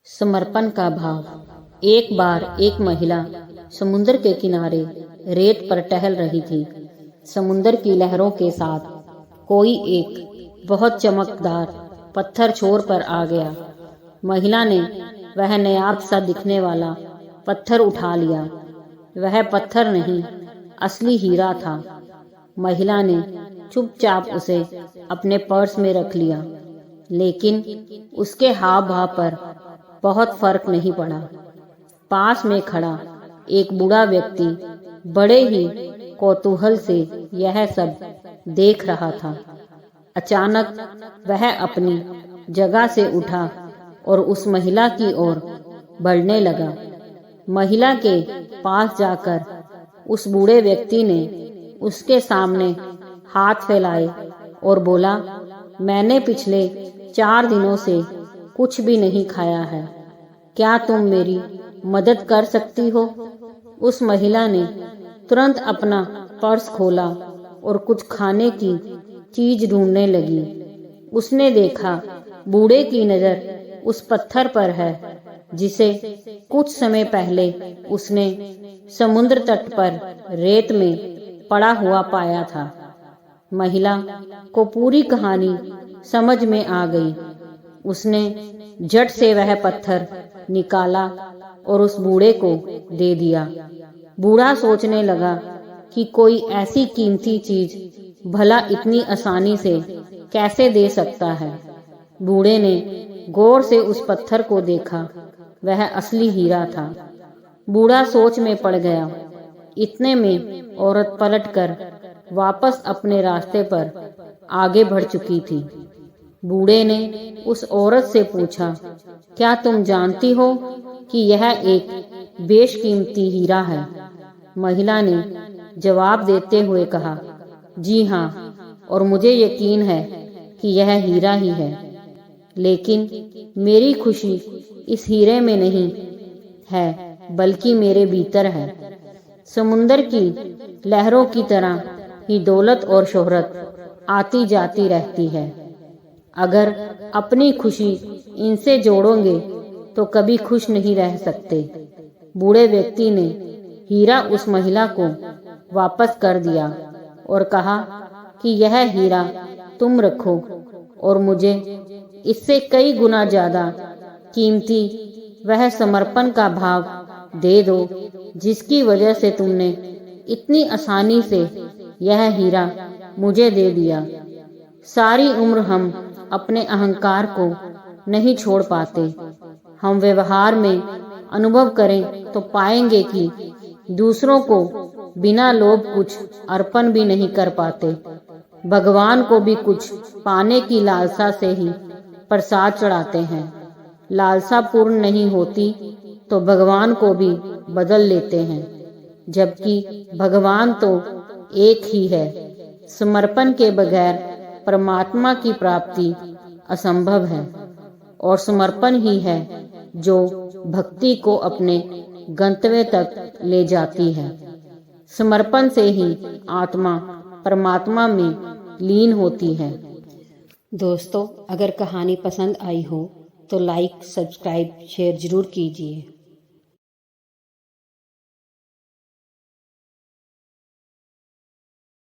समर्पण का भाव। एक बार एक महिला समुद्र के किनारे रेत पर टहल रही थी। समुद्र की लहरों के साथ कोई एक बहुत चमकदार पत्थर छोर पर आ गया। महिला ने वह नायाब सा दिखने वाला पत्थर उठा लिया। वह पत्थर नहीं, असली हीरा था। महिला ने चुपचाप उसे अपने पर्स में रख लिया, लेकिन उसके हाव भाव पर बहुत फर्क नहीं पड़ा। पास में खड़ा एक बूढ़ा व्यक्ति बड़े ही कौतूहल से यह सब देख रहा था। अचानक वह अपनी जगह से उठा और उस महिला की ओर बढ़ने लगा। महिला के पास जाकर उस बूढ़े व्यक्ति ने उसके सामने हाथ फैलाए और बोला, मैंने पिछले 4 दिनों से कुछ भी नहीं खाया है, क्या तुम मेरी मदद कर सकती हो? उस महिला ने तुरंत अपना पर्स खोला और कुछ खाने की चीज ढूंढने लगी। उसने देखा बूढ़े की नजर उस पत्थर पर है जिसे कुछ समय पहले उसने समुद्र तट पर रेत में पड़ा हुआ पाया था। महिला को पूरी कहानी समझ में आ गई। उसने झट से वह पत्थर निकाला और उस बूढ़े को दे दिया। बूढ़ा सोचने लगा कि कोई ऐसी कीमती चीज भला इतनी आसानी से कैसे दे सकता है। बूढ़े ने गौर से उस पत्थर को देखा। वह असली हीरा था। बूढ़ा सोच में पड़ गया। इतने में औरत पलटकर वापस अपने रास्ते पर आगे बढ़ चुकी थी। बूढ़े ने उस औरत से पूछा, क्या तुम जानती हो कि यह एक बेशकीमती हीरा है? महिला ने जवाब देते हुए कहा, जी हाँ, और मुझे यकीन है कि यह हीरा ही है। लेकिन मेरी खुशी इस हीरे में नहीं है, बल्कि मेरे भीतर है। समुंदर की लहरों की तरह ही दौलत और शोहरत आती जाती रहती है। अगर अपनी खुशी इनसे जोड़ोगे तो कभी खुश नहीं रह सकते। बूढ़े व्यक्ति ने हीरा उस महिला को वापस कर दिया और कहा कि यह हीरा तुम रखो और मुझे इससे कई गुना ज्यादा कीमती वह समर्पण का भाव दे दो जिसकी वजह से तुमने इतनी आसानी से यह हीरा मुझे दे दिया। सारी उम्र हम अपने अहंकार को नहीं छोड़ पाते। हम व्यवहार में अनुभव करें तो पाएंगे कि दूसरों को बिना लोभ कुछ अर्पण भी नहीं कर पाते। भगवान को भी कुछ पाने की लालसा से ही प्रसाद चढ़ाते हैं। लालसा पूर्ण नहीं होती तो भगवान को भी बदल लेते हैं, जबकि भगवान तो एक ही है। समर्पण के बगैर परमात्मा की प्राप्ति असंभव है और समर्पण ही है जो भक्ति को अपने गंतव्य तक ले जाती है। समर्पण से ही आत्मा परमात्मा में लीन होती है। दोस्तों, अगर कहानी पसंद आई हो तो लाइक, सब्सक्राइब, शेयर जरूर कीजिए।